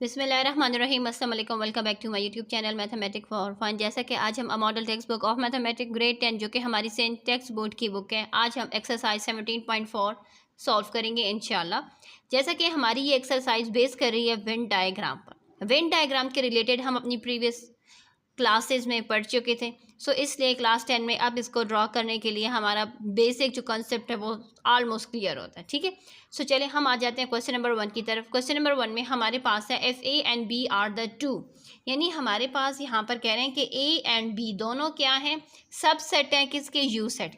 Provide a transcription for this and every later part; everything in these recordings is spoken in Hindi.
बिस्मिल्लाहिर्रहमानिर्रहीम अस्सलाम वालेकुम। Welcome back to my YouTube channel mathematic for fun. जैसा कि आज हम model text book of mathematic grade 10 जो कि हमारी सेंट टेक्स्ट बोर्ड की बुक है, आज हम एक्सरसाइज 17.4 सॉल्व करेंगे इंशाल्लाह। जैसा कि हमारी ये एक्सरसाइज बेस कर रही है वेन डायग्राम पर। वेन डायग्राम के रिलेटेड हम अपनी प्रीवियस क्लासेस में पढ़ चुके थे, सो इसलिए क्लास 10 में अब इसको ड्रॉ करने के लिए हमारा बेसिक जो कॉन्सेप्ट है वो ऑलमोस्ट क्लियर होता है। ठीक है, सो चले हम आ जाते हैं क्वेश्चन नंबर 1 की तरफ। क्वेश्चन नंबर 1 में हमारे पास है if A and B are the two, यानी हमारे पास यहाँ पर कह रहे हैं कि ए एंड बी दोनों क्या हैं, सब सेट हैं किसके, यू सेट।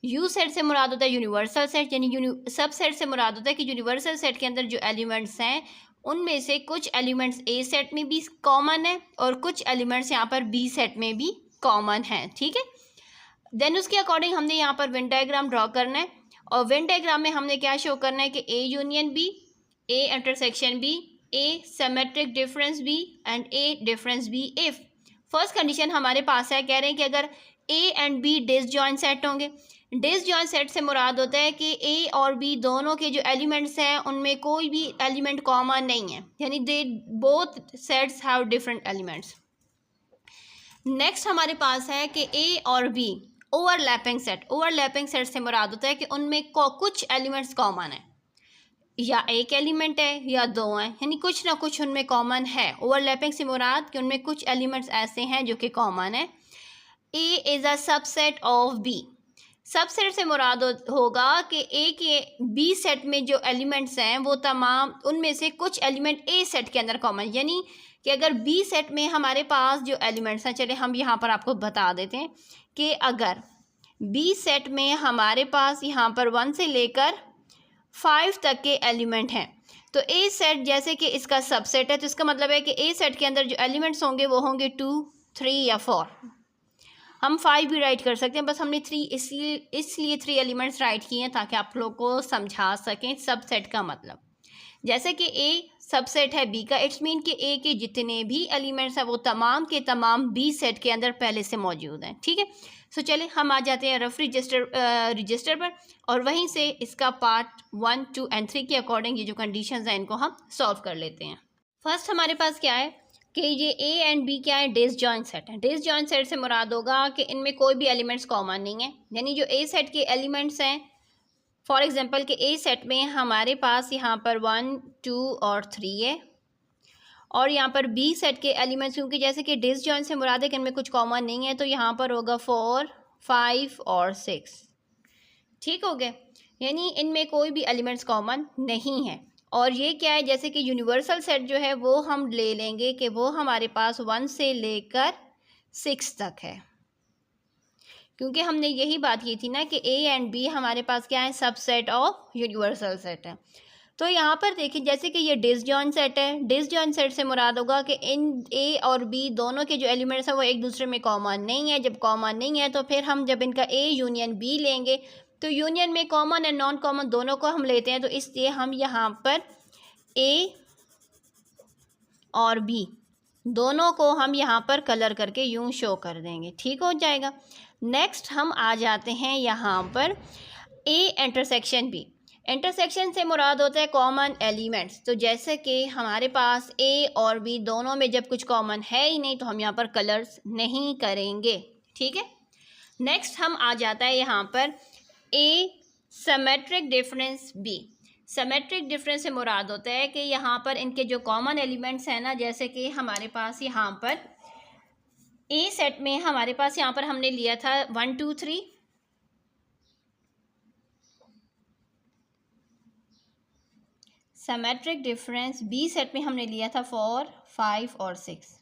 यू सेट से मुराद होता है यूनिवर्सल सेट, यानी सब सेट से मुराद होता है कि यूनिवर्सल सेट के अंदर जो एलिमेंट्स हैं उनमें से कुछ एलिमेंट्स ए सेट में भी कॉमन है और कुछ एलिमेंट्स यहाँ पर बी सेट में भी कॉमन हैं। ठीक है, देन उसके अकॉर्डिंग हमने यहाँ पर वेन डायग्राम ड्रॉ करना है और वेन डायग्राम में हमने क्या शो करना है कि A union B, A intersection B, A symmetric difference B and A difference B if. First condition हमारे पास है, कह रहे हैं कि अगर A and B disjoint set होंगे। डिसजॉइंट सेट से मुराद होता है कि ए और बी दोनों के जो एलिमेंट्स हैं उनमें कोई भी एलिमेंट कॉमन नहीं है, यानी they both sets have different elements. Next हमारे पास है कि ए और B overlapping set. Overlapping set से मुराद होता है कि उनमें कुछ एलिमेंट्स कॉमन है, या एक एलिमेंट है या दो हैं, यानी कुछ ना कुछ उनमें कॉमन है। ओवरलैपिंग से मुराद कि उनमें कुछ एलिमेंट्स ऐसे हैं जो कि कॉमन है। A is a subset of B. Subset से मुराद होगा कि ए के बी सेट में जो एलिमेंट्स हैं वो तमाम उनमें से कुछ एलिमेंट ए सेट के अंदर कॉमन, यानी कि अगर बी सेट में हमारे पास जो एलिमेंट्स हैं, चले हम यहाँ पर आपको बता देते हैं कि अगर बी सेट में हमारे पास यहाँ पर 1 से लेकर 5 तक के एलिमेंट हैं, तो ए सेट जैसे कि इसका सबसेट है, तो इसका मतलब है कि ए सेट के अंदर जो एलिमेंट्स होंगे वो होंगे 2, 3 या 4। हम 5 भी राइट कर सकते हैं, बस हमने 3 इसलिए 3 एलिमेंट्स राइट किए हैं ताकि आप लोग को समझा सकें सबसेट का मतलब। जैसे कि ए सबसेट है बी का, इट्स मीन कि ए के जितने भी एलिमेंट्स हैं वो तमाम के तमाम बी सेट के अंदर पहले से मौजूद हैं। ठीक है, सो चले हम आ जाते हैं रफ रजिस्टर पर और वहीं से इसका पार्ट 1, 2 एंड 3 के अकॉर्डिंग ये जो कंडीशंस हैं इनको हम सॉल्व कर लेते हैं। फर्स्ट हमारे पास क्या है कि ये ए एंड बी क्या है, डिसजॉइंट सेट है। डिसजॉइंट सेट से मुराद होगा कि इनमें कोई भी एलिमेंट्स कॉमन नहीं है, यानी जो ए सेट के एलिमेंट्स हैं, फॉर एग्जांपल कि ए सेट में हमारे पास यहाँ पर 1, 2 और 3 है, और यहाँ पर बी सेट के एलिमेंट्स क्योंकि जैसे कि डिसजॉइंट से मुराद है कि इनमें कुछ कॉमन नहीं है, तो यहाँ पर होगा 4, 5 और 6। ठीक हो गए, यानी इनमें कोई भी एलिमेंट्स कॉमन नहीं है। और ये क्या है, जैसे कि यूनिवर्सल सेट जो है वो हम ले लेंगे कि वो हमारे पास 1 से लेकर 6 तक है, क्योंकि हमने यही बात की थी ना कि ए एंड बी हमारे पास क्या है, सबसेट ऑफ यूनिवर्सल सेट है। तो यहाँ पर देखिए जैसे कि ये डिसजॉइंट सेट है, डिसजॉइंट सेट से मुराद होगा कि इन ए और बी दोनों के जो एलिमेंट्स हैं वो एक दूसरे में कॉमन नहीं है। जब कॉमन नहीं है तो फिर हम जब इनका ए यूनियन बी लेंगे तो यूनियन में कॉमन एंड नॉन कॉमन दोनों को हम लेते हैं, तो इसलिए हम यहाँ पर ए और बी दोनों को हम यहाँ पर कलर करके यूं शो कर देंगे। ठीक हो जाएगा। नेक्स्ट हम आ जाते हैं यहाँ पर ए इंटरसेक्शन बी। इंटरसेक्शन से मुराद होता है कॉमन एलिमेंट्स, तो जैसे कि हमारे पास ए और बी दोनों में जब कुछ कॉमन है ही नहीं तो हम यहाँ पर कलर्स नहीं करेंगे। ठीक है, नेक्स्ट हम आ जाता है यहाँ पर A symmetric difference B. Symmetric difference से मुराद होता है कि यहाँ पर इनके जो कॉमन एलिमेंट्स हैं ना, जैसे कि हमारे पास यहाँ पर ए सेट में हमारे पास यहाँ पर हमने लिया था 1, 2, 3, सिमेट्रिक डिफरेंस बी सेट में हमने लिया था 4, 5 और 6।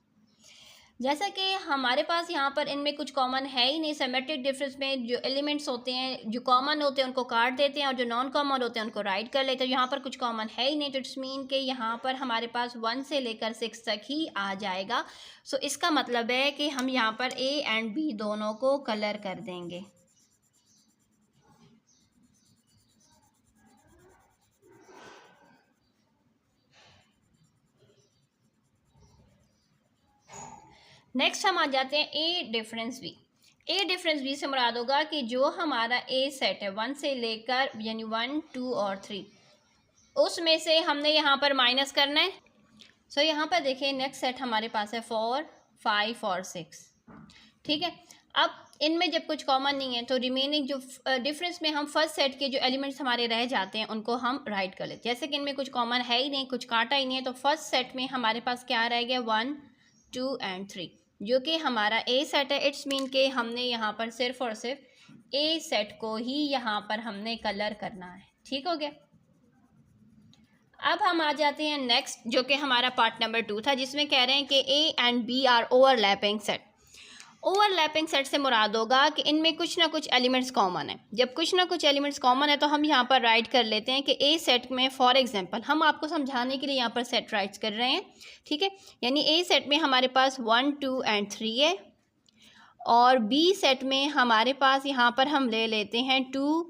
जैसा कि हमारे पास यहाँ पर इनमें कुछ कॉमन है ही नहीं, सिमेट्रिक डिफरेंस में जो एलिमेंट्स होते हैं जो कॉमन होते हैं उनको काट देते हैं और जो नॉन कॉमन होते हैं उनको राइट कर लेते हैं। यहाँ पर कुछ कॉमन है ही नहीं, तो इट्स मीन कि यहाँ पर हमारे पास 1 से लेकर 6 तक ही आ जाएगा। सो इसका मतलब है कि हम यहाँ पर ए एंड बी दोनों को कलर कर देंगे। नेक्स्ट हम आ जाते हैं ए डिफरेंस बी। ए डिफरेंस बी से मुराद होगा कि जो हमारा ए सेट है 1 से लेकर यानी 1, 2 और 3, उसमें से हमने यहाँ पर माइनस करना है। सो यहाँ पर देखिए नेक्स्ट सेट हमारे पास है 4, 5 और 6, ठीक है। अब इनमें जब कुछ कॉमन नहीं है तो रिमेनिंग जो डिफरेंस में हम फर्स्ट सेट के जो एलिमेंट्स हमारे रह जाते हैं उनको हम राइट कर लेते हैं। जैसे कि इनमें कुछ कॉमन है ही नहीं, कुछ काटा ही नहीं है, तो फर्स्ट सेट में हमारे पास क्या रह गया 1, 2 एंड 3, जो कि हमारा ए सेट है। इट्स मीन के हमने यहाँ पर सिर्फ और सिर्फ ए सेट को ही यहाँ पर हमने कलर करना है, ठीक हो गया। अब हम आ जाते हैं नेक्स्ट, जो कि हमारा पार्ट नंबर 2 था, जिसमें कह रहे हैं कि A and B are overlapping set. Overlapping set से मुराद होगा कि इनमें कुछ ना कुछ एलिमेंट्स कॉमन है। जब कुछ ना कुछ एलिमेंट्स कॉमन है तो हम यहाँ पर राइट कर लेते हैं कि ए सेट में फॉर एग्जांपल हम आपको समझाने के लिए यहाँ पर सेट राइट्स कर रहे हैं, ठीक है। यानी ए सेट में हमारे पास 1, 2 एंड 3 है, और बी सेट में हमारे पास यहाँ पर हम ले लेते हैं 2,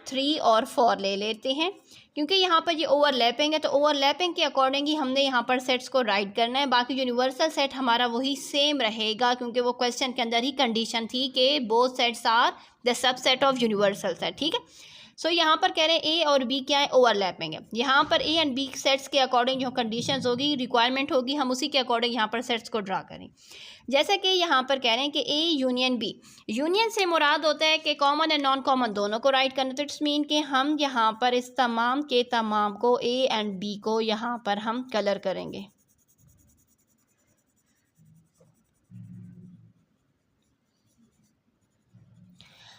3 और 4 ले लेते हैं, क्योंकि यहाँ पर ये ओवरलैपिंग है तो ओवरलैपिंग के अकॉर्डिंग ही हमने यहाँ पर सेट्स को राइट करना है। बाकी यूनिवर्सल सेट हमारा वही सेम रहेगा, क्योंकि वो क्वेश्चन के अंदर ही कंडीशन थी कि both sets are the subset of universal set, ठीक है। सो यहाँ पर कह रहे हैं ए और बी क्या है, ओवरलैपिंग है। यहाँ पर ए एंड बी सेट्स के अकॉर्डिंग जो कंडीशंस होगी, रिक्वायरमेंट होगी, हम उसी के अकॉर्डिंग यहाँ पर सेट्स को ड्रा करें। जैसे कि यहाँ पर कह रहे हैं कि ए यूनियन बी, यूनियन से मुराद होता है कि कॉमन एंड नॉन कॉमन दोनों को राइट करना। तो इट्स मीन कि हम यहाँ पर इस तमाम के तमाम को ए एंड बी को यहाँ पर हम कलर करेंगे।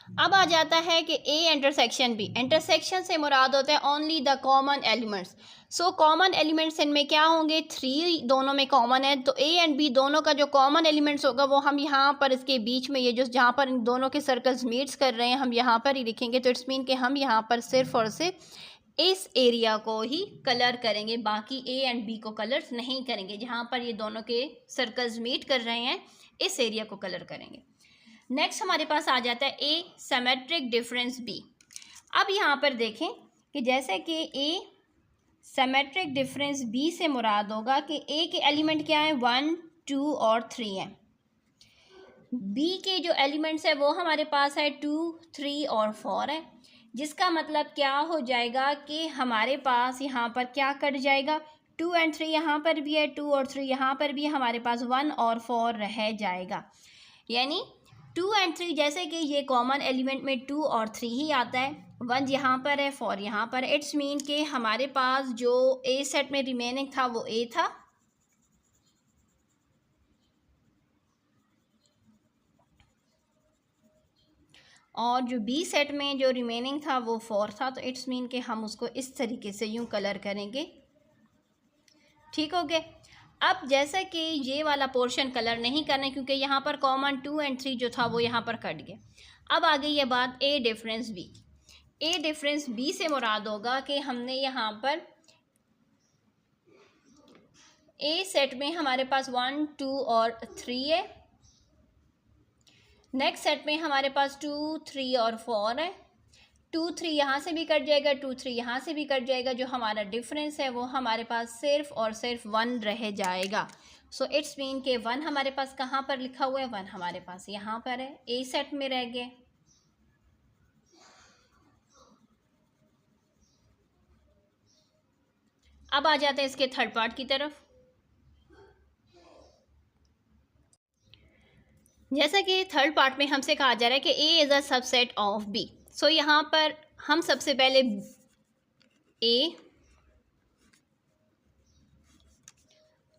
अब आ जाता है कि ए इंटरसेक्शन बी। इंटरसेक्शन से मुराद होता है only the common elements. So common elements इनमें क्या होंगे, 3 दोनों में कॉमन है, तो ए एंड बी दोनों का जो कॉमन एलिमेंट्स होगा वो हम यहाँ पर इसके बीच में, ये जो जहाँ पर इन दोनों के सर्कल्स मीट्स कर रहे हैं, हम यहाँ पर ही लिखेंगे। तो इट्स मीन कि हम यहाँ पर सिर्फ और सिर्फ इस एरिया को ही कलर करेंगे, बाकी ए एंड बी को कलर्स नहीं करेंगे। जहाँ पर ये दोनों के सर्कल्स मीट कर रहे हैं इस एरिया को कलर करेंगे। नेक्स्ट हमारे पास आ जाता है ए सिमेट्रिक डिफरेंस बी। अब यहाँ पर देखें कि जैसे कि ए सिमेट्रिक डिफरेंस बी से मुराद होगा कि ए के एलिमेंट क्या है, 1, 2 और 3 हैं। बी के जो एलिमेंट्स है वो हमारे पास है 2, 3 और 4 है, जिसका मतलब क्या हो जाएगा कि हमारे पास यहाँ पर क्या कट जाएगा, 2 एंड 3 यहाँ पर भी है, 2 और 3 यहाँ पर भी, हमारे पास 1 और 4 रह जाएगा। यानी 2 एंड 3 जैसे कि ये कॉमन एलिमेंट में 2 और 3 ही आता है, 1 यहाँ पर है, 4 यहाँ पर। इट्स मीन कि हमारे पास जो ए सेट में रिमेनिंग था वो ए था, और जो बी सेट में जो रिमेनिंग था वो 4 था। तो इट्स मीन कि हम उसको इस तरीके से यूँ कलर करेंगे, ठीक हो गए। अब जैसे कि ये वाला पोर्शन कलर नहीं करना क्योंकि यहाँ पर कॉमन 2 एंड 3 जो था वो यहाँ पर कट गया। अब आ गई ये बात ए डिफरेंस बी। ए डिफरेंस बी से मुराद होगा कि हमने यहाँ पर ए सेट में हमारे पास 1, 2 और 3 है, नेक्स्ट सेट में हमारे पास 2, 3 और 4 है। 2, 3 यहाँ से भी कट जाएगा, 2, 3 यहाँ से भी कट जाएगा। जो हमारा डिफरेंस है वो हमारे पास सिर्फ और सिर्फ 1 रह जाएगा। सो इट्स मीन के 1 हमारे पास कहाँ पर लिखा हुआ है, 1 हमारे पास यहाँ पर है, ए सेट में रह गए। अब आ जाते हैं इसके थर्ड पार्ट की तरफ। जैसा कि थर्ड पार्ट में हमसे कहा जा रहा है कि A is a subset of B. So यहाँ पर हम सबसे पहले ए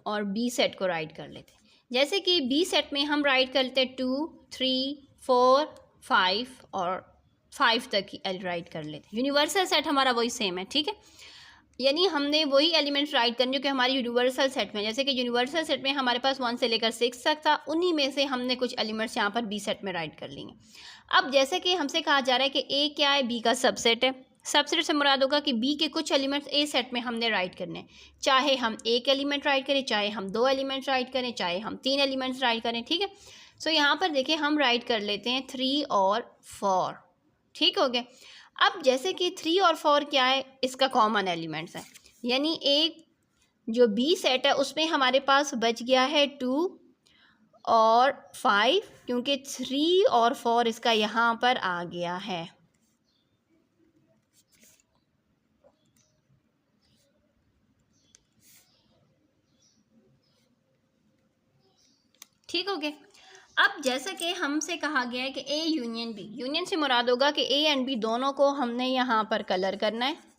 और बी सेट को राइट कर लेते हैं। जैसे कि बी सेट में हम राइट कर लेते हैं 2, 3, 4, 5 और 5 तक ही राइट कर लेते हैं। यूनिवर्सल सेट हमारा वही सेम है, ठीक है। यानी हमने वही एलिमेंट्स राइट करने जो कि हमारी यूनिवर्सल सेट में, जैसे कि यूनिवर्सल सेट में हमारे पास 1 से लेकर 6 तक था, उन्हीं में से हमने कुछ एलिमेंट्स यहाँ पर बी सेट में राइट कर लेंगे। अब जैसे कि हमसे कहा जा रहा है कि ए क्या है, बी का सबसेट है। सबसेट से मुराद होगा कि बी के कुछ एलिमेंट्स ए सेट में हमने राइट करने हैं, चाहे हम एक एलिमेंट राइट करें, चाहे हम 2 एलिमेंट्स राइट करें, चाहे हम 3 एलिमेंट्स राइट करें, ठीक है। सो यहाँ पर देखिए हम राइट कर लेते हैं 3 और 4, ठीक हो गया। अब जैसे कि 3 और 4 क्या है, इसका कॉमन एलिमेंट्स है, यानी एक जो बी सेट है उसमें हमारे पास बच गया है 2 और 5, क्योंकि 3 और 4 इसका यहाँ पर आ गया है। ठीक हो गया। अब जैसा कि हमसे कहा गया है कि ए यूनियन बी, यूनियन से मुराद होगा कि ए एंड बी दोनों को हमने यहाँ पर कलर करना है।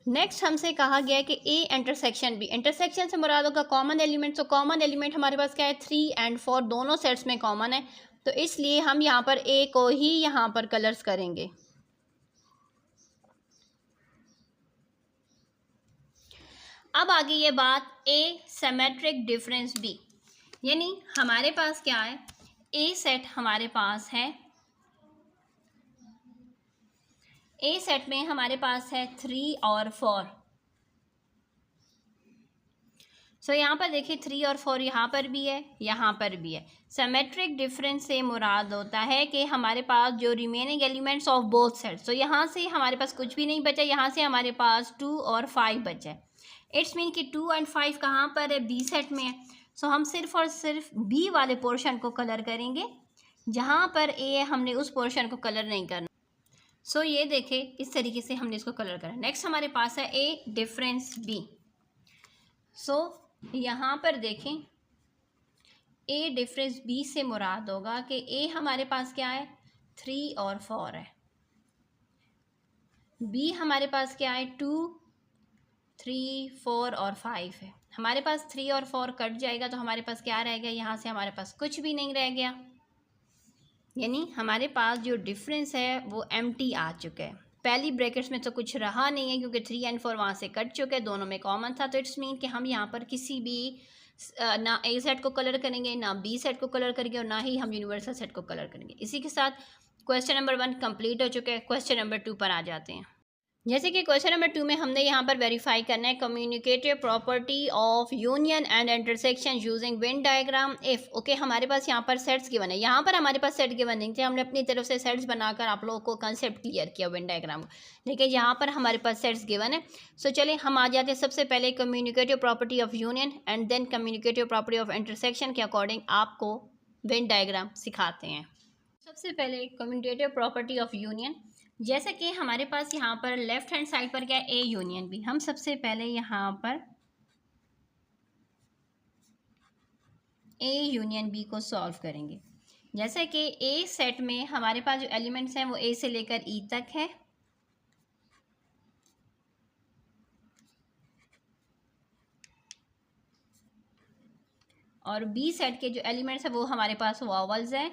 नेक्स्ट हमसे कहा गया है कि ए इंटरसेक्शन बी, इंटरसेक्शन से मुराद होगा कॉमन एलिमेंट। तो कॉमन एलिमेंट हमारे पास क्या है, 3 और 4 दोनों सेट्स में कॉमन है, तो इसलिए हम यहाँ पर ए को ही यहाँ पर कलर्स करेंगे। अब आगे ये बात ए सिमेट्रिक डिफरेंस बी, यानी हमारे पास क्या है, ए सेट हमारे पास है, ए सेट में हमारे पास है 3 और 4। सो यहाँ पर देखिए 3 और 4 यहाँ पर भी है, यहाँ पर भी है। सिमेट्रिक डिफरेंस से मुराद होता है कि हमारे पास जो remaining elements of both sets, तो यहाँ से हमारे पास कुछ भी नहीं बचा, यहाँ से हमारे पास 2 और 5 बचा है। इट्स मीन कि 2 और 5 कहाँ पर है, बी सेट में है। सो हम सिर्फ और सिर्फ बी वाले पोर्शन को कलर करेंगे, जहाँ पर ए हमने उस पोर्शन को कलर नहीं करना। सो ये देखें इस तरीके से हमने इसको कलर करा। नेक्स्ट हमारे पास है ए डिफरेंस बी। सो यहाँ पर देखें ए डिफरेंस बी से मुराद होगा कि ए हमारे पास क्या है, 3 और 4 है, बी हमारे पास क्या है, 2, 3, 4 और 5 है। हमारे पास 3 और 4 कट जाएगा तो हमारे पास क्या रह गया, यहाँ से हमारे पास कुछ भी नहीं रह गया, यानी हमारे पास जो डिफरेंस है वो एम्प्टी आ चुका है। पहली ब्रैकेट्स में तो कुछ रहा नहीं है क्योंकि 3 और 4 वहाँ से कट चुके हैं, दोनों में कॉमन था। तो इट्स मीन कि हम यहाँ पर किसी भी ना ए सेट को कलर करेंगे, ना बी सेट को कलर करेंगे, और ना ही हम यूनिवर्सल सेट को कलर करेंगे। इसी के साथ क्वेश्चन नंबर 1 कंप्लीट हो चुका है। क्वेश्चन नंबर 2 पर आ जाते हैं। जैसे कि क्वेश्चन नंबर 2 में हमने यहाँ पर वेरीफाई करना है communicative property of union and intersection using Venn diagram if. Okay, हमारे पास यहाँ पर सेट्स गिवन है, यहाँ पर हमारे पास सेट गिवन नहीं थे, हमने अपनी तरफ से सेट्स बनाकर आप लोगों को कंसेप्ट क्लियर किया वेन डायग्राम को, लेकिन यहाँ पर हमारे पास सेट्स गिवन है। सो चलिए हम आ जाते हैं सबसे पहले communicative property of union and then communicative property of intersection के अकॉर्डिंग आपको वेन डायग्राम सिखाते हैं। सबसे पहले कम्युनिकेटिव प्रॉपर्टी ऑफ यूनियन, जैसे कि हमारे पास यहाँ पर लेफ्ट हैंड साइड पर क्या है, ए यूनियन बी। हम सबसे पहले यहाँ पर ए यूनियन बी को सॉल्व करेंगे। जैसे कि ए सेट में हमारे पास जो एलिमेंट्स हैं वो ए से लेकर ई तक है, और बी सेट के जो एलिमेंट्स हैं वो हमारे पास वॉवल्स हैं।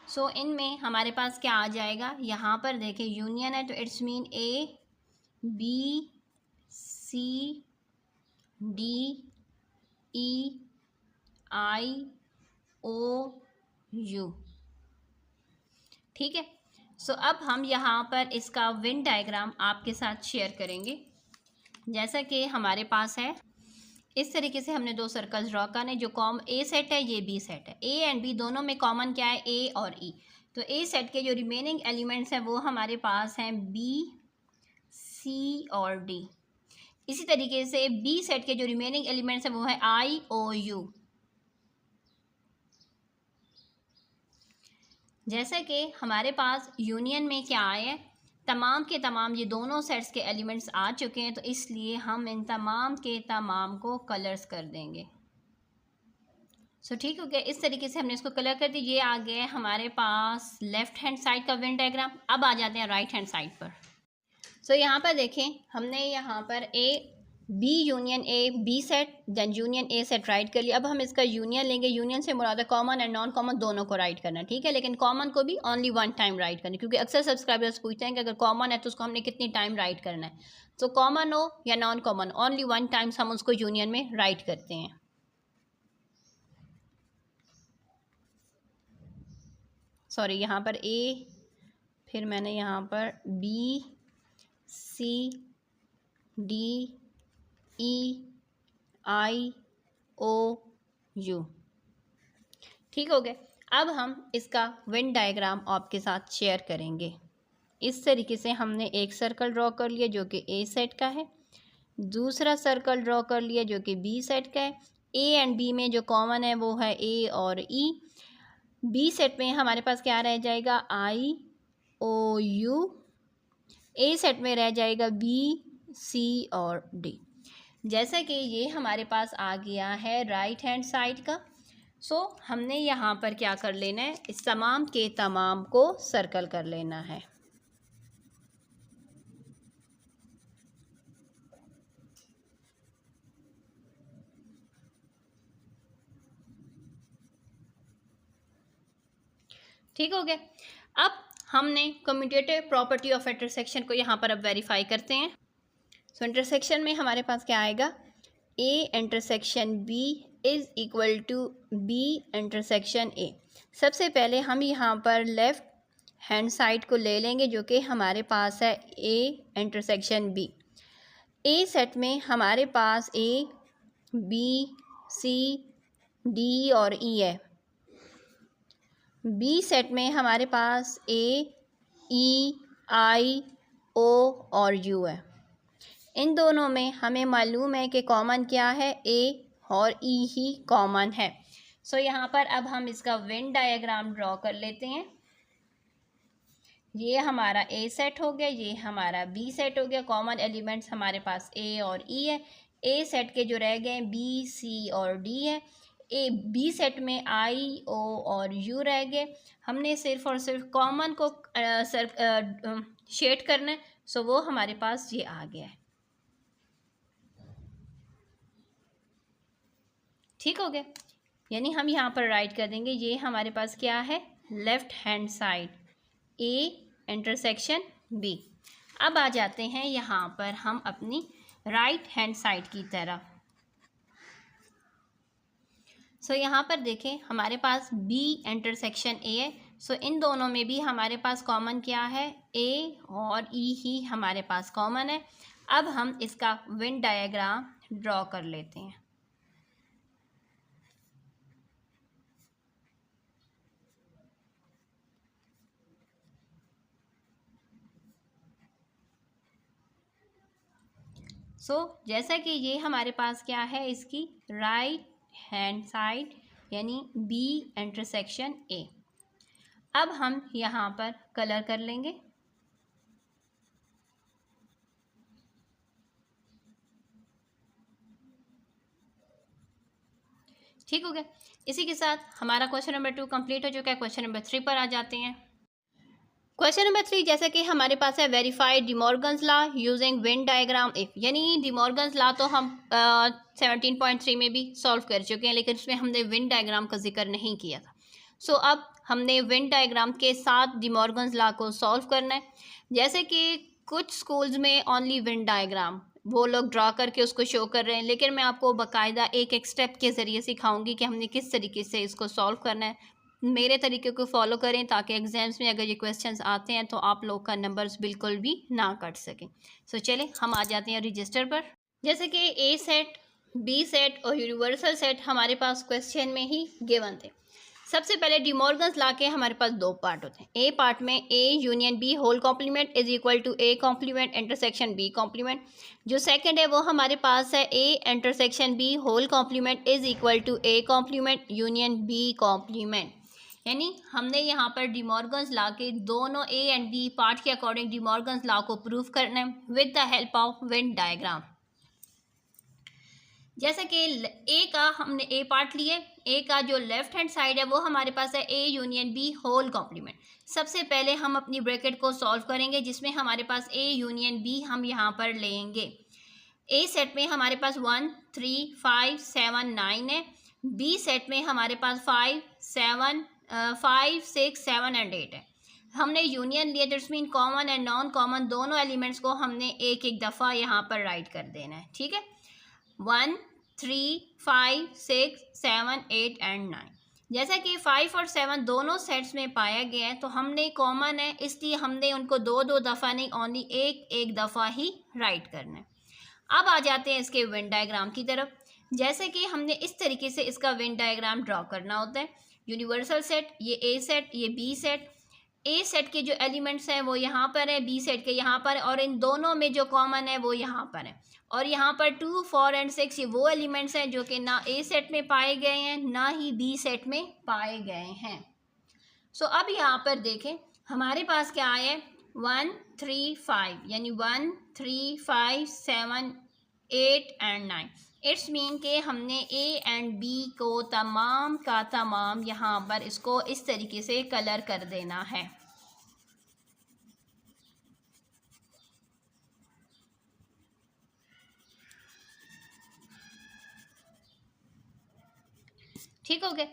सो इनमें हमारे पास क्या आ जाएगा, यहाँ पर देखें यूनियन है तो it's mean A B C D E I O U. ठीक है, सो अब हम यहाँ पर इसका वेन डायग्राम आपके साथ शेयर करेंगे। जैसा कि हमारे पास है इस तरीके से हमने 2 सर्कल्स ड्रॉ करने, जो कॉम ए सेट है ये बी सेट है। ए एंड बी दोनों में कॉमन क्या है, ए और ई। तो ए सेट के जो रिमेनिंग एलिमेंट्स हैं वो हमारे पास हैं बी सी और डी। इसी तरीके से बी सेट के जो रिमेनिंग एलिमेंट्स हैं वो है आई ओ यू। जैसे कि हमारे पास यूनियन में क्या आया है, तमाम के तमाम ये दोनों सेट्स के एलिमेंट्स आ चुके हैं, तो इसलिए हम इन तमाम के तमाम को कलर्स कर देंगे। सो ठीक हो गया, इस तरीके से हमने इसको कलर कर दी। ये आ गया हमारे पास लेफ्ट हैंड साइड का वेन डायग्राम। अब आ जाते हैं राइट हैंड साइड पर। सो यहाँ पर देखें हमने यहाँ पर A B union A B set then union A set write कर लिया। अब हम इसका यूनियन लेंगे। यूनियन से मुराद है कॉमन एंड नॉन कॉमन दोनों को राइट करना, ठीक है, लेकिन कॉमन को भी ओनली 1 टाइम राइट करना, क्योंकि अक्सर सब्सक्राइबर्स पूछते हैं कि अगर कॉमन है तो उसको हमने कितनी टाइम राइट करना है। तो कॉमन हो या नॉन कॉमन, ओनली 1 टाइम्स हम उसको यूनियन में राइट करते हैं। सॉरी, यहाँ पर ए, फिर मैंने यहाँ पर B C D E I O U. ठीक हो गए। अब हम इसका वेन डायग्राम आपके साथ शेयर करेंगे। इस तरीके से हमने एक सर्कल ड्रॉ कर लिया जो कि ए सेट का है, दूसरा सर्कल ड्रॉ कर लिया जो कि बी सेट का है, ए एंड बी में जो कॉमन है वो है ए और ई। बी सेट में हमारे पास क्या रह जाएगा, आई ओ यू। ए सेट में रह जाएगा बी सी और डी। जैसा कि ये हमारे पास आ गया है राइट हैंड साइड का, सो हमने यहाँ पर क्या कर लेना है, इस तमाम के तमाम को सर्कल कर लेना है। ठीक हो गया। अब हमने कम्यूटेटिव प्रॉपर्टी ऑफ इंटरसेक्शन को यहाँ पर अब वेरीफाई करते हैं। सो इंटरसेक्शन में हमारे पास क्या आएगा, A intersection B is equal to B intersection A. सबसे पहले हम यहाँ पर लेफ़्ट हैंड साइड को ले लेंगे जो कि हमारे पास है A intersection B. A set में हमारे पास ए बी सी डी और ई है। बी सेट में हमारे पास ए ई आई ओ और यू है। इन दोनों में हमें मालूम है कि कॉमन क्या है, ए और ई ही कॉमन है। सो यहाँ पर अब हम इसका वेन डायग्राम ड्रॉ कर लेते हैं। ये हमारा ए सेट हो गया, ये हमारा बी सेट हो गया। कॉमन एलिमेंट्स हमारे पास ए और ई है। ए सेट के जो रह गए बी सी और डी है। ए बी सेट में आई ओ और यू रह गए। हमने सिर्फ और सिर्फ कॉमन को शेड करना है, सो वो हमारे पास ये आ गया है। ठीक हो गया, यानी हम यहाँ पर राइट कर देंगे, ये हमारे पास क्या है, left hand side A intersection B. अब आ जाते हैं यहाँ पर हम अपनी राइट हैंड साइड की तरफ। सो यहाँ पर देखें हमारे पास बी इंटरसेक्शन ए है। सो इन दोनों में भी हमारे पास कॉमन क्या है, ए और ई ही हमारे पास कॉमन है। अब हम इसका वेन डायग्राम ड्रॉ कर लेते हैं। जैसा कि ये हमारे पास क्या है, इसकी राइट हैंड साइड यानी बी इंटरसेक्शन ए। अब हम यहाँ पर कलर कर लेंगे। ठीक हो गया। इसी के साथ हमारा क्वेश्चन नंबर 2 कंप्लीट हो चुका है। क्वेश्चन नंबर 3 पर आ जाते हैं। क्वेश्चन नंबर 3 जैसा कि हमारे पास है, verified De Morgan's law using Venn diagram if. यानी डिमॉर्गन्स लॉ तो हम 17.3 में भी सॉल्व कर चुके हैं, लेकिन इसमें हमने वेन डायग्राम का जिक्र नहीं किया था। सो अब हमने वेन डायग्राम के साथ डिमॉर्गन्स लॉ को सॉल्व करना है। जैसे कि कुछ स्कूल्स में ओनली वेन डायग्राम वो लोग ड्रा करके उसको शो कर रहे हैं, लेकिन मैं आपको बाकायदा एक एक स्टेप के ज़रिए सिखाऊंगी कि हमने किस तरीके से इसको सॉल्व करना है। मेरे तरीके को फॉलो करें ताकि एग्जाम्स में अगर ये क्वेश्चंस आते हैं तो आप लोग का नंबर्स बिल्कुल भी ना कट सकें। सो चले हम आ जाते हैं रजिस्टर पर। जैसे कि ए सेट, बी सेट और यूनिवर्सल सेट हमारे पास क्वेश्चन में ही गिवन थे। सबसे पहले डिमॉर्गन्स लॉ के हमारे पास दो पार्ट होते हैं। ए पार्ट में A union B whole complement is equal to A complement intersection B complement. जो सेकंड है वो हमारे पास है A intersection B whole complement is equal to A complement union B complement. यानी हमने यहाँ पर डिमॉर्गन्स लॉ के दोनों ए एंड बी पार्ट के अकॉर्डिंग डिमॉर्गन्स लॉ को प्रूव करना है with the help of Venn diagram. जैसे कि ए का हमने ए पार्ट लिए, ए का जो लेफ्ट हैंड साइड है वो हमारे पास है A union B whole complement. सबसे पहले हम अपनी ब्रैकेट को सॉल्व करेंगे जिसमें हमारे पास ए यूनियन बी हम यहाँ पर लेंगे। ए सेट में हमारे पास 1 3 5 7 9 है। बी सेट में हमारे पास 5 6 7 एंड 8 है। हमने यूनियन लिया, that's mean common and non common दोनों एलिमेंट्स को हमने एक एक दफ़ा यहाँ पर राइट कर देना है। ठीक है, 1 3 5 6 7 8 एंड 9। जैसा कि 5 और 7 दोनों सेट्स में पाया गया है तो हमने कॉमन है, इसलिए हमने उनको दो दो दफ़ा नहीं, ओनली एक एक दफ़ा ही राइट करना है। अब आ जाते हैं इसके वेन डायग्राम की तरफ। जैसे कि हमने इस तरीके से इसका वेन डायग्राम ड्रॉ करना होता है। यूनिवर्सल सेट, ये ए सेट, ये बी सेट। ए सेट के जो एलिमेंट्स हैं वो यहाँ पर है, बी सेट के यहाँ पर है, और इन दोनों में जो कॉमन है वो यहाँ पर है। और यहाँ पर 2, 4 एंड 6 ये वो एलिमेंट्स हैं जो कि ना ए सेट में पाए गए हैं ना ही बी सेट में पाए गए हैं। सो अब यहाँ पर देखें हमारे पास क्या आया है 1, 3, 5, यानी 1, 3, 5, 7, 8 एंड 9। इट्स मीन के हमने ए एंड बी को तमाम का तमाम यहाँ पर इसको इस तरीके से कलर कर देना है। ठीक हो गया।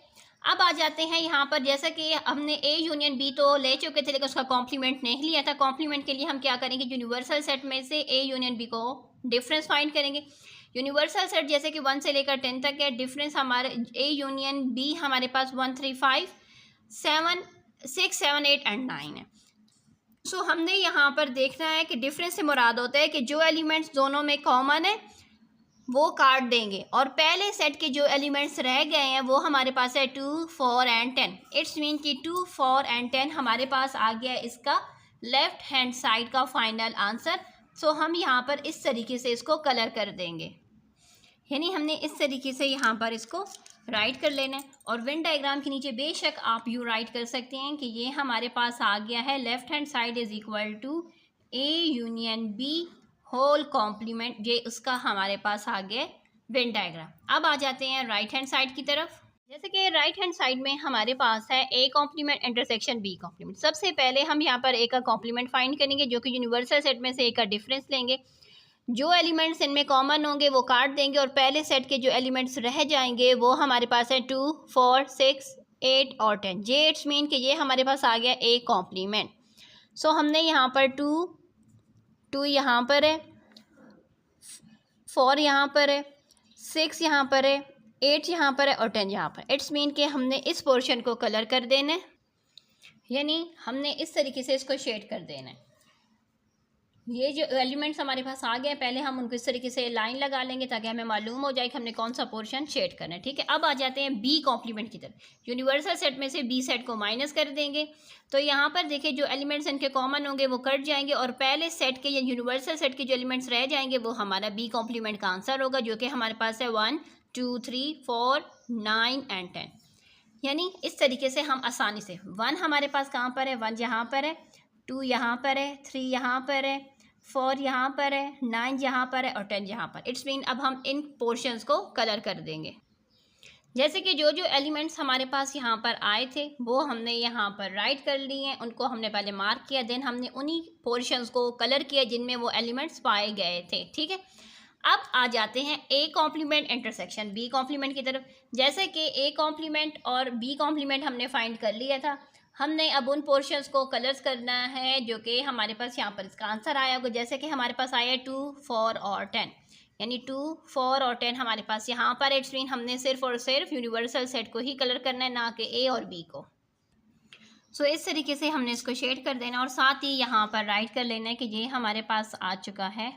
अब आ जाते हैं यहाँ पर, जैसा कि हमने ए यूनियन बी तो ले चुके थे लेकिन उसका कॉम्प्लीमेंट नहीं लिया था। कॉम्प्लीमेंट के लिए हम क्या करेंगे, यूनिवर्सल सेट में से ए यूनियन बी को डिफरेंस फाइंड करेंगे। यूनिवर्सल सेट जैसे कि 1 से लेकर 10 तक है, डिफरेंस हमारे ए यूनियन बी हमारे पास 1, 3, 5, 7, 6, 7, 8 एंड 9 है। सो हमने यहाँ पर देखना है कि डिफरेंस से मुराद होता है कि जो एलिमेंट्स दोनों में कॉमन है वो काट देंगे, और पहले सेट के जो एलिमेंट्स रह गए हैं वो हमारे पास है 2, 4 एंड 10। इट्स मीन कि 2, 4 एंड 10 हमारे पास आ गया इसका लेफ्ट हैंड साइड का फाइनल आंसर। सो हम यहाँ पर इस तरीके से इसको कलर कर देंगे, यानी हमने इस तरीके से यहाँ पर इसको राइट कर लेना है। और वेन डायग्राम के नीचे बेशक आप यू राइट कर सकते हैं कि ये हमारे पास आ गया है left hand side is equal to A union B whole complement, ये उसका हमारे पास आ गया वेन डायग्राम। अब आ जाते हैं राइट हैंड साइड की तरफ। जैसे कि राइट हैंड साइड में हमारे पास है A complement intersection B complement. सबसे पहले हम यहाँ पर ए का कॉम्प्लीमेंट फाइंड करेंगे जो कि यूनिवर्सल सेट में से ए का डिफरेंस लेंगे। जो एलिमेंट्स इनमें कॉमन होंगे वो काट देंगे, और पहले सेट के जो एलिमेंट्स रह जाएंगे वो हमारे पास है 2, 4, 6, 8 और 10। जे इट्स मीन कि ये हमारे पास आ गया ए कॉम्प्लीमेंट। सो हमने यहाँ पर 2 यहाँ पर है, 4 यहाँ पर है, 6 यहाँ पर है, 8 यहाँ पर है और 10 यहाँ पर। इट्स मीन कि हमने इस पोर्शन को कलर कर देना है, यानी हमने इस तरीके से इसको शेड कर देना है। ये जो एलिमेंट्स हमारे पास आ गए पहले हम उनको इस तरीके से लाइन लगा लेंगे ताकि हमें मालूम हो जाए कि हमने कौन सा पोर्शन शेड करना है। ठीक है, अब आ जाते हैं बी कॉम्प्लीमेंट की तरफ। यूनिवर्सल सेट में से बी सेट को माइनस कर देंगे, तो यहाँ पर देखिए जो एलिमेंट्स इनके कॉमन होंगे वो कट जाएंगे, और पहले सेट के या यूनिवर्सल सेट के जो एलिमेंट्स रह जाएंगे वो हमारा बी कॉम्प्लीमेंट का आंसर होगा, जो कि हमारे पास है 1, 2, 3, 4, 9 एंड 10। यानी इस तरीके से हम आसानी से 1 हमारे पास कहाँ पर है, 1 यहाँ पर है, 2 यहाँ पर है, 3 यहाँ पर है, 4 यहाँ पर है, 9 यहाँ पर है और 10 यहाँ पर। इट्स मीन अब हम इन पोर्शंस को कलर कर देंगे। जैसे कि जो जो एलिमेंट्स हमारे पास यहाँ पर आए थे वो हमने यहाँ पर राइट कर लिए हैं, उनको हमने पहले मार्क किया, देन हमने उन्हीं पोर्शंस को कलर किया जिनमें वो एलिमेंट्स पाए गए थे। ठीक है, अब आ जाते हैं A complement intersection B complement की तरफ। जैसे कि ए कॉम्प्लीमेंट और बी कॉम्प्लीमेंट हमने फाइंड कर लिया था, हमने अब उन पोर्शंस को कलर्स करना है जो कि हमारे पास यहाँ पर इसका आंसर आया होगा। जैसे कि हमारे पास आया 2, 4 और 10, यानी 2, 4 और 10 हमारे पास यहाँ पर। इट्स मीन हमने सिर्फ और सिर्फ यूनिवर्सल सेट को ही कलर करना है, ना कि ए और बी को। सो इस तरीके से हमने इसको शेड कर देना और साथ ही यहाँ पर राइट कर लेना है कि ये हमारे पास आ चुका है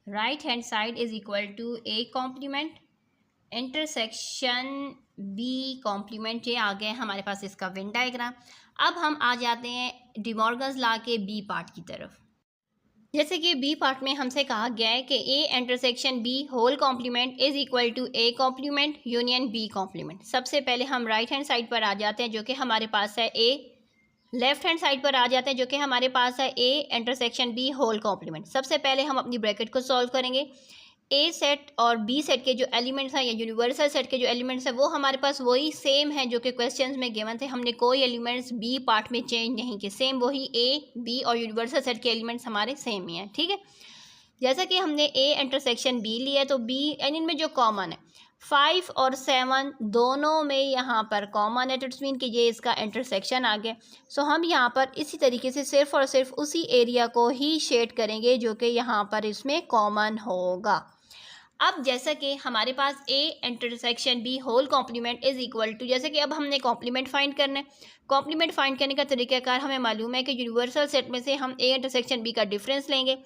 right hand side is equal to A complement intersection B complement. ये आ गए हमारे पास इसका वेन डायग्राम। अब हम आ जाते हैं डिमॉर्गन्स लॉ के बी पार्ट की तरफ। जैसे कि बी पार्ट में हमसे कहा गया है कि A intersection B whole complement is equal to A complement union B complement. सबसे पहले हम राइट हैंड साइड पर आ जाते हैं जो कि हमारे पास है ए, लेफ्ट हैंड साइड पर आ जाते हैं जो कि हमारे पास है A intersection B whole complement. सबसे पहले हम अपनी ब्रैकेट को सॉल्व करेंगे। ए सेट और बी सेट के जो एलिमेंट्स हैं या यूनिवर्सल सेट के जो एलिमेंट्स हैं वो हमारे पास वही सेम हैं जो कि क्वेश्चंस में गिवन थे। हमने कोई एलिमेंट्स बी पार्ट में चेंज नहीं किए, सेम वही ए बी और यूनिवर्सल सेट के एलिमेंट्स हमारे सेम ही हैं। ठीक है, जैसा कि हमने ए इंटरसेक्शन बी लिया है तो बी एंड इनमें जो कॉमन है 5 और 7 दोनों में यहाँ पर कॉमन है, तो इट्स मीन कि ये इसका इंटरसेक्शन आ गया। सो हम यहाँ पर इसी तरीके से सिर्फ और सिर्फ उसी एरिया को ही शेड करेंगे जो कि यहाँ पर इसमें कॉमन होगा। अब जैसा कि हमारे पास A intersection B whole complement is equal to, जैसे कि अब हमने कॉम्प्लीमेंट फाइंड करना है। कॉम्प्लीमेंट फाइंड करने का तरीकाकार हमें मालूम है कि यूनिवर्सल सेट में से हम ए इंटरसेक्शन बी का डिफरेंस लेंगे,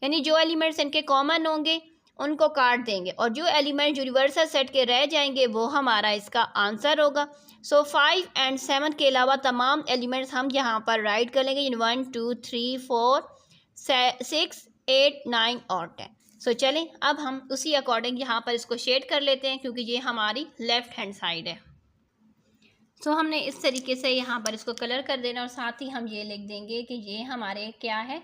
यानी जो एलिमेंट्स इनके कॉमन होंगे उनको काट देंगे और जो एलिमेंट यूनिवर्सल सेट के रह जाएंगे वो हमारा इसका आंसर होगा। सो 5 और 7 के अलावा तमाम एलिमेंट्स हम यहाँ पर राइट कर लेंगे, 1 2 3 4 6 8 9 और 10। सो चलें अब हम उसी अकॉर्डिंग यहाँ पर इसको शेड कर लेते हैं क्योंकि ये हमारी लेफ़्ट हैंड साइड है। सो हमने इस तरीके से यहाँ पर इसको कलर कर देना और साथ ही हम ये लिख देंगे कि ये हमारे क्या है,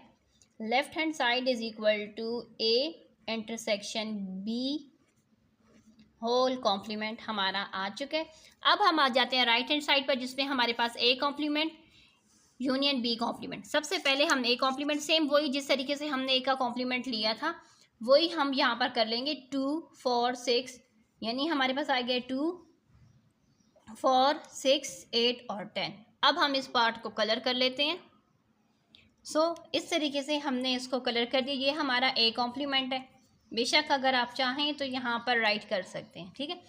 left hand side is equal to A intersection B whole complement हमारा आ चुका है। अब हम आ जाते हैं राइट हैंड साइड पर जिसमें हमारे पास A complement union B complement. सबसे पहले हम ए कॉम्प्लीमेंट सेम वही जिस तरीके से हमने ए का कॉम्प्लीमेंट लिया था वही हम यहाँ पर कर लेंगे, 2 4 6 यानी हमारे पास आ गया 2 4 6 8 और 10। अब हम इस पार्ट को कलर कर लेते हैं। इस तरीके से हमने इसको कलर कर दिया। ये हमारा ए कॉम्प्लीमेंट है, बेशक अगर आप चाहें तो यहाँ पर राइट कर सकते हैं, ठीक है।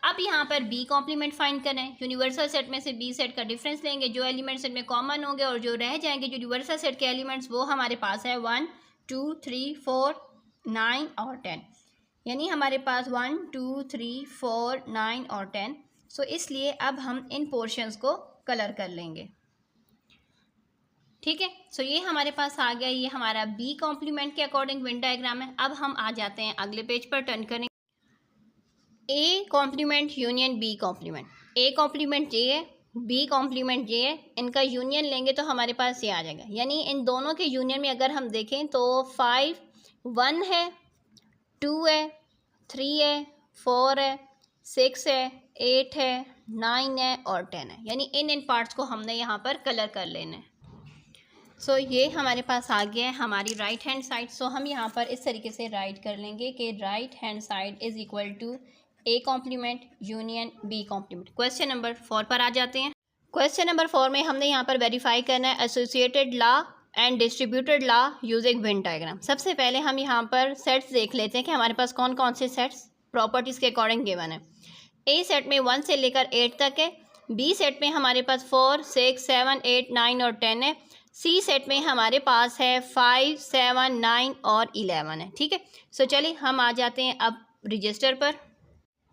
अब यहाँ पर बी कॉम्प्लीमेंट फाइंड करें। यूनिवर्सल सेट में से बी सेट का डिफरेंस लेंगे, जो एलिमेंट्स सेट में कॉमन होंगे और जो रह जाएंगे यूनिवर्सल सेट के एलिमेंट्स वो हमारे पास है 1 2 3 4 9 और 10, यानी हमारे पास 1 2 3 4 9 और 10। इसलिए अब हम इन पोर्शंस को कलर कर लेंगे, ठीक है। ये हमारे पास आ गया, ये हमारा बी कॉम्प्लीमेंट के अकॉर्डिंग वेन डायग्राम है। अब हम आ जाते हैं अगले पेज पर, टर्न करें। A complement union B complement, A complement ये है, बी कॉम्प्लीमेंट ये है, इनका यूनियन लेंगे तो हमारे पास ये आ जाएगा। यानी इन दोनों के यूनियन में अगर हम देखें तो 5 1 है, 2 है, 3 है, 4 है, 6 है, 8 है, 9 है और 10 है। यानी इन पार्ट्स को हमने यहाँ पर कलर कर लेना है। ये हमारे पास आ गया है हमारी राइट हैंड साइड। हम यहाँ पर इस तरीके से राइट कर लेंगे कि right hand side is equal to A complement union B complement. Question number 4 पर आ जाते हैं। क्वेश्चन नंबर 4 में हमने यहाँ पर वेरीफाई करना है associated law and distributed law using Venn diagram. सबसे पहले हम यहाँ पर सेट्स देख लेते हैं कि हमारे पास कौन कौन से सेट्स प्रॉपर्टीज़ के अकॉर्डिंग गिवन है। ए सेट में 1 से लेकर 8 तक है, बी सेट में हमारे पास 4 6 7 8 9 और 10 है, सी सेट में हमारे पास है 5 7 9 और 11 है, ठीक है। चलिए हम आ जाते हैं अब रजिस्टर पर।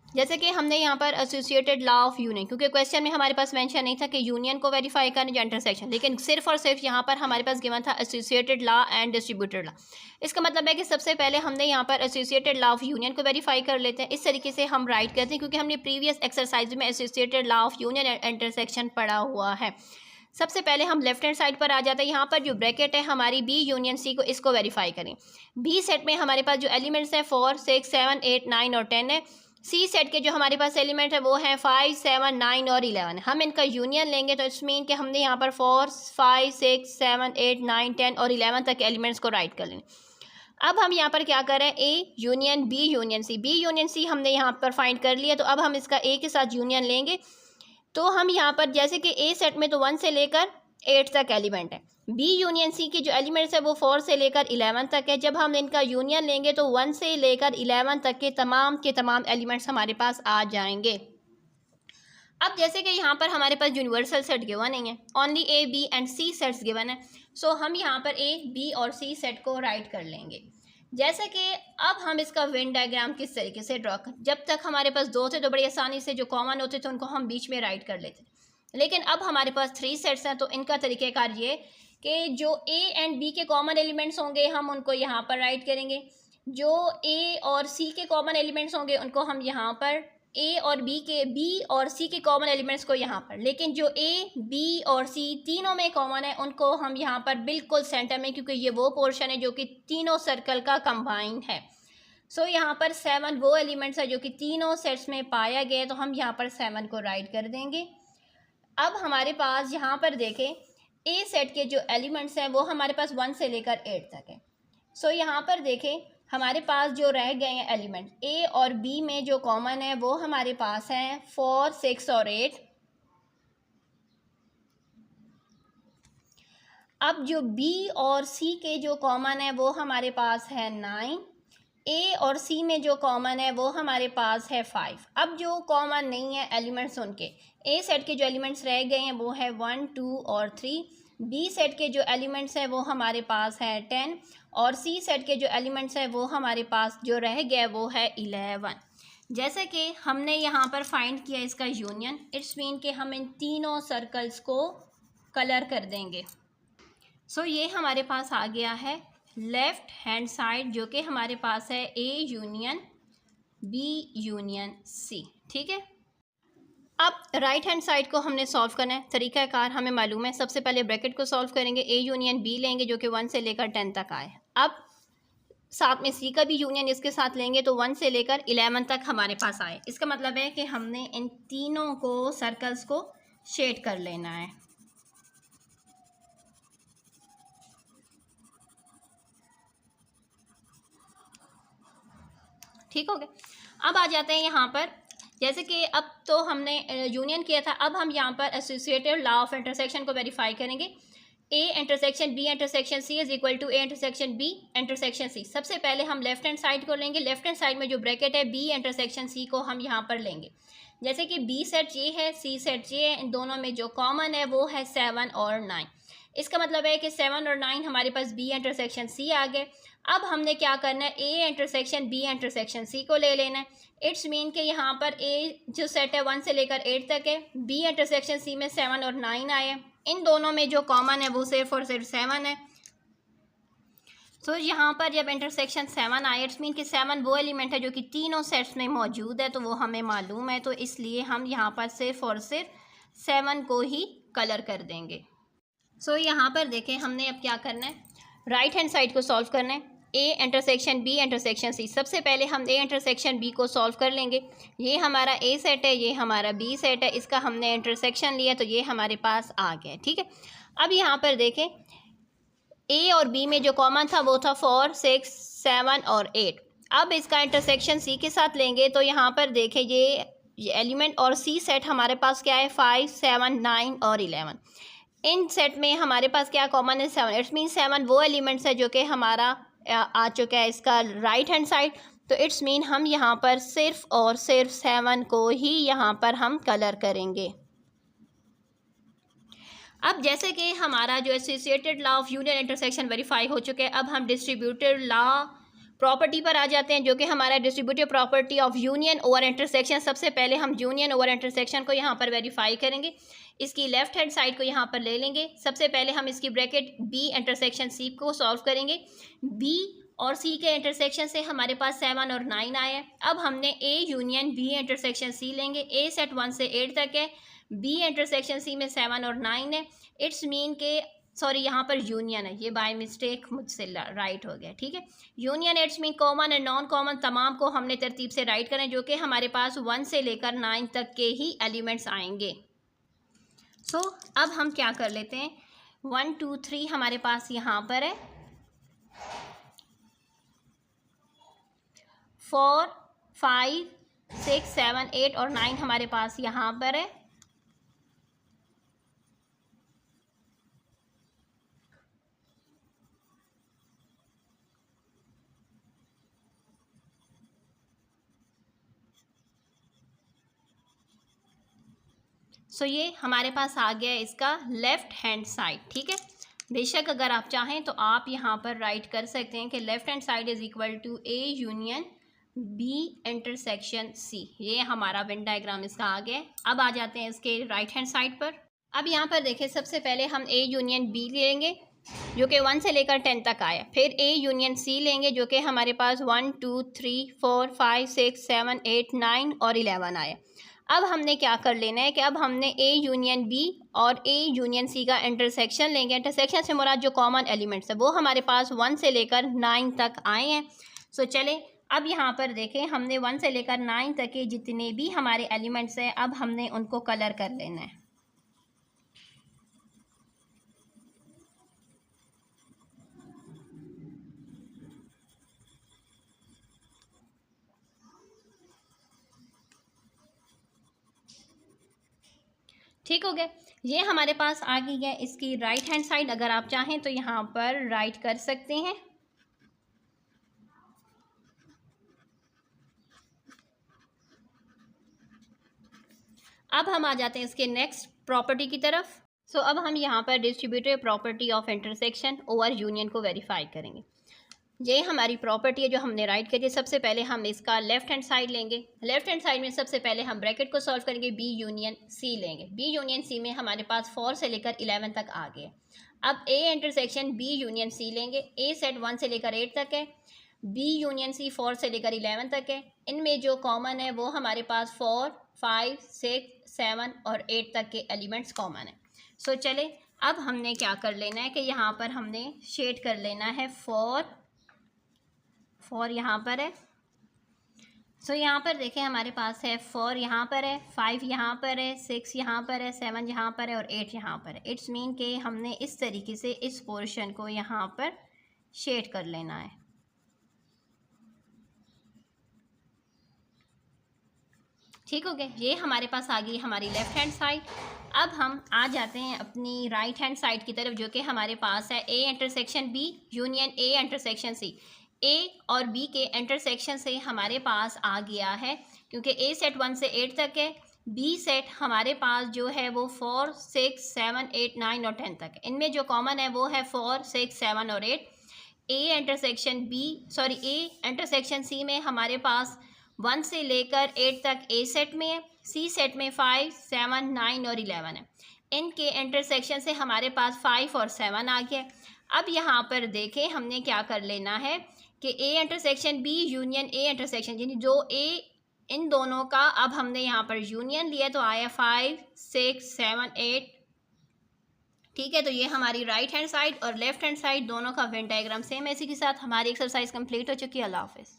जैसे कि हमने यहाँ पर एसोसिएटेड लॉ ऑफ यूनियन, क्योंकि क्वेश्चन में हमारे पास मेंशन नहीं था कि यूनियन को वेरीफाई करना या इंटरसेक्शन, लेकिन सिर्फ और सिर्फ यहाँ पर हमारे पास गिवन था associated law and distributed law. इसका मतलब है कि सबसे पहले हमने यहाँ पर एसोसिएटेड लॉ ऑफ यूनियन को वेरीफाई कर लेते हैं। इस तरीके से हम राइट करते हैं क्योंकि हमने प्रीवियस एक्सरसाइज में associated law of union and intersection पढ़ा हुआ है। सबसे पहले हम लेफ्ट हैंड साइड पर आ जाते हैं। यहाँ पर जो ब्रैकेट है हमारी बी यूनियन सी को, इसको वेरीफाई करें। बी सेट में हमारे पास जो एलिमेंट्स हैं 4 6 7 8 9 और 10 है। सी सेट के जो हमारे पास एलिमेंट है वो हैं 5 7 9 और 11। हम इनका यूनियन लेंगे तो इट्स मीन कि हमने यहाँ पर 4 5 6 7 8 9 10 और 11 तक एलिमेंट्स को राइट कर लेंगे। अब हम यहाँ पर क्या कर रहे हैं, A union B union C, B union C हमने यहाँ पर फाइंड कर लिया। तो अब हम इसका ए के साथ यूनियन लेंगे। तो हम यहाँ पर जैसे कि ए सेट में तो 1 से लेकर 8 तक एलिमेंट है, बी यूनियन सी की जो एलिमेंट्स है वो 4 से लेकर 11 तक है। जब हम इनका यूनियन लेंगे तो 1 से लेकर 11 तक के तमाम एलिमेंट्स हमारे पास आ जाएंगे। अब जैसे कि यहाँ पर हमारे पास यूनिवर्सल सेट गिवन नहीं है, only A B and C sets given है। हम यहाँ पर ए बी और सी सेट को राइट कर लेंगे। जैसे कि अब हम इसका वेन डायग्राम किस तरीके से ड्रॉ कर, जब तक हमारे पास 2 थे तो बड़ी आसानी से जो कॉमन होते थे उनको हम बीच में राइट कर लेते, लेकिन अब हमारे पास 3 सेट्स हैं। तो इनका तरीक़ेकार ये कि जो ए एंड बी के कॉमन एलिमेंट्स होंगे हम उनको यहाँ पर राइट करेंगे, जो ए और सी के कॉमन एलिमेंट्स होंगे उनको हम यहाँ पर, ए और बी और सी के कॉमन एलिमेंट्स को यहाँ पर, लेकिन जो ए बी और सी तीनों में कॉमन है उनको हम यहाँ पर बिल्कुल सेंटर में, क्योंकि ये वो पोर्शन है जो कि तीनों सर्कल का कंबाइन है। यहाँ पर 7 वो एलिमेंट्स है जो कि तीनों सेट्स में पाया गया, तो हम यहाँ पर 7 को राइट कर देंगे। अब हमारे पास यहाँ पर देखें ए सेट के जो एलिमेंट्स हैं वो हमारे पास 1 से लेकर 8 तक है। यहाँ पर देखें हमारे पास जो रह गए हैं एलिमेंट ए और बी में जो कॉमन है वो हमारे पास हैं 4 6 और 8। अब जो बी और सी के जो कॉमन है वो हमारे पास है 9। ए और सी में जो कॉमन है वो हमारे पास है 5। अब जो कॉमन नहीं है एलिमेंट्स उनके, ए सेट के जो एलिमेंट्स रह गए हैं वो है 1 2 और 3। बी सेट के जो एलिमेंट्स हैं वो हमारे पास है 10 और सी सेट के जो एलिमेंट्स है वो हमारे पास जो रह गया वो है 11। जैसे कि हमने यहाँ पर फाइंड किया इसका यूनियन, इट्स मीन कि हम इन तीनों सर्कल्स को कलर कर देंगे। सो ये हमारे पास आ गया है लेफ़्ट हैंड साइड, जो कि हमारे पास है A union B union C. ठीक है, अब राइट हैंड साइड को हमने सॉल्व करना है। तरीक़ाकार हमें मालूम है। सबसे पहले ब्रैकेट को सॉल्व करेंगे, ए यूनियन बी लेंगे जो कि 1 से लेकर 10 तक आए। अब साथ में सी का भी यूनियन इसके साथ लेंगे तो 1 से लेकर 11 तक हमारे पास आए। इसका मतलब है कि हमने इन तीनों को सर्कल्स को शेड कर लेना है। ठीक हो गया। अब आ जाते हैं यहाँ पर, जैसे कि अब तो हमने यूनियन किया था, अब हम यहाँ पर एसोसिएटिव लॉ ऑफ इंटरसेक्शन को वेरीफाई करेंगे। A intersection B intersection C is equal to A intersection B intersection C. सबसे पहले हम लेफ्ट हैंड साइड को लेंगे। लेफ्ट हैंड साइड में जो ब्रैकेट है बी इंटरसेक्शन सी को हम यहाँ पर लेंगे। जैसे कि बी सेट ये है, सी सेट ये है, इन दोनों में जो कॉमन है वो है 7 और 9। इसका मतलब है कि 7 और 9 हमारे पास बी इंटरसेक्शन सी आ गए। अब हमने क्या करना है, A intersection B intersection C को ले लेना है। इट्स मीन कि यहाँ पर ए जो सेट है 1 से लेकर 8 तक है, बी इंटरसेक्शन सी में 7 और 9 आए हैं, इन दोनों में जो कॉमन है वो सिर्फ और सिर्फ 7 है। सो यहाँ पर जब इंटरसेक्शन 7 आए, इट्स मीन कि 7 वो एलिमेंट है जो कि तीनों सेट्स में मौजूद है, तो वो हमें मालूम है, तो इसलिए हम यहाँ पर सिर्फ और सिर्फ 7 को ही कलर कर देंगे। सो यहाँ पर देखें हमने अब क्या करना है, राइट हैंड साइड को सॉल्व करना है। A intersection B intersection C. सबसे पहले हम ए इंटरसेक्शन बी को सॉल्व कर लेंगे। ये हमारा ए सेट है, ये हमारा बी सेट है, इसका हमने इंटरसेक्शन लिया तो ये हमारे पास आ गया। ठीक है, अब यहाँ पर देखें ए और बी में जो कॉमन था वो था 4 6 7 और 8। अब इसका इंटरसेक्शन सी के साथ लेंगे तो यहाँ पर देखें ये एलिमेंट और सी सेट हमारे पास क्या है, 5 7 9 और 11। इन सेट में हमारे पास क्या कॉमन है, 7। इट्स मीन 7 वो एलिमेंट्स है जो कि हमारा आ चुका है इसका राइट हैंड साइड, तो इट्स मीन हम यहाँ पर सिर्फ और सिर्फ 7 को ही यहाँ पर हम कलर करेंगे। अब जैसे कि हमारा जो associated law of union intersection verify हो चुके हैं, अब हम डिस्ट्रीब्यूटिव लॉ प्रॉपर्टी पर आ जाते हैं, जो कि हमारा distributive property of union over intersection. सबसे पहले हम यूनियन ओवर इंटरसेक्शन को यहाँ पर वेरीफाई करेंगे। इसकी लेफ्ट हैंड साइड को यहाँ पर ले लेंगे। सबसे पहले हम इसकी ब्रैकेट बी इंटरसेक्शन सी को सॉल्व करेंगे। बी और सी के इंटरसेक्शन से हमारे पास 7 और 9 आया है। अब हमने A union B intersection C लेंगे। ए सेट 1 से 8 तक है, बी इंटरसेक्शन सी में 7 और 9 है। इट्स मीन के सॉरी यहाँ पर यूनियन है, ये बाय मिस्टेक मुझसे राइट हो गया। ठीक है, union it's mean common and non common तमाम को हमने तरतीब से राइट करें, जो कि हमारे पास 1 से लेकर 9 तक के ही एलिमेंट्स आएंगे। सो अब हम क्या कर लेते हैं, 1 2 3 हमारे पास यहाँ पर है, 4 5 6 7 8 और 9 हमारे पास यहाँ पर है। सो ये हमारे पास आ गया इसका लेफ़्ट हैंड साइड। ठीक है, बेशक अगर आप चाहें तो आप यहाँ पर राइट कर सकते हैं कि left hand side is equal to A union B intersection C. ये हमारा वेन डायग्राम इसका आ गया। अब आ जाते हैं इसके राइट हैंड साइड पर। अब यहाँ पर देखें, सबसे पहले हम ए यूनियन बी लेंगे जो कि 1 से लेकर 10 तक आया। फिर ए यूनियन सी लेंगे जो कि हमारे पास 1 2 3 4 5 6 7 8 9 और 11 आया। अब हमने क्या कर लेना है कि अब हमने ए यूनियन बी और ए यूनियन सी का इंटरसेक्शन लेंगे। इंटरसेक्शन से मुराद जो कॉमन एलिमेंट्स है वो हमारे पास 1 से लेकर 9 तक आए हैं। सो चले अब यहाँ पर देखें, हमने 1 से लेकर 9 तक के जितने भी हमारे एलिमेंट्स हैं अब हमने उनको कलर कर लेना है। ठीक हो गया, ये हमारे पास आ गई है इसकी राइट हैंड साइड। अगर आप चाहें तो यहाँ पर राइट कर सकते हैं। अब हम आ जाते हैं इसके नेक्स्ट प्रॉपर्टी की तरफ। सो अब हम यहाँ पर distributive property of intersection over union को वेरीफाई करेंगे। ये हमारी प्रॉपर्टी है जो हमने राइट करी है। सबसे पहले हम इसका लेफ्ट हैंड साइड लेंगे। लेफ्ट हैंड साइड में सबसे पहले हम ब्रैकेट को सॉल्व करेंगे, बी यूनियन सी लेंगे। बी यूनियन सी में हमारे पास 4 से लेकर 11 तक आ गए। अब A intersection B union C लेंगे। ए सेट 1 से लेकर 8 तक है, बी यूनियन सी 4 से लेकर 11 तक है। इनमें जो कॉमन है वो हमारे पास 4, 5, 6, 7 और 8 तक के एलिमेंट्स कॉमन है। सो चले अब हमने क्या कर लेना है कि यहाँ पर हमने शेड कर लेना है 4 यहाँ पर है। सो यहाँ पर देखें हमारे पास है 4 यहाँ पर है, 5 यहाँ पर है, 6 यहाँ पर है, 7 यहाँ पर है और 8 यहाँ पर है। इट्स मीन कि हमने इस तरीके से इस पोर्शन को यहाँ पर शेड कर लेना है। ठीक हो गया, ये हमारे पास आ गई हमारी लेफ्ट हैंड साइड। अब हम आ जाते हैं अपनी राइट हैंड साइड की तरफ, जो कि हमारे पास है A intersection B union A intersection C. A और बी के इंटरसेक्शन से हमारे पास आ गया है, क्योंकि ए सेट 1 से 8 तक है, बी सेट हमारे पास जो है वो 4, 6, 7, 8, 9 और 10 तक है। इनमें जो कॉमन है वो है 4, 6, 7 और 8। ए इंटरसेक्शन सी में हमारे पास 1 से लेकर 8 तक ए सेट में है, सी सेट में 5, 7, 9 और 11 है। इनके इंटरसेक्शन से हमारे पास 5 और 7 आ गया। अब यहाँ पर देखें हमने क्या कर लेना है कि A intersection B union A intersection, यानी जो ए इन दोनों का अब हमने यहाँ पर यूनियन लिया तो आया 5, 6, 7, 8। ठीक है, तो ये हमारी राइट हैंड साइड और लेफ्ट हैंड साइड दोनों का वेन डायग्राम सेम है। इसी के साथ हमारी एक्सरसाइज कंप्लीट हो चुकी है। अल्लाह हाफिज़।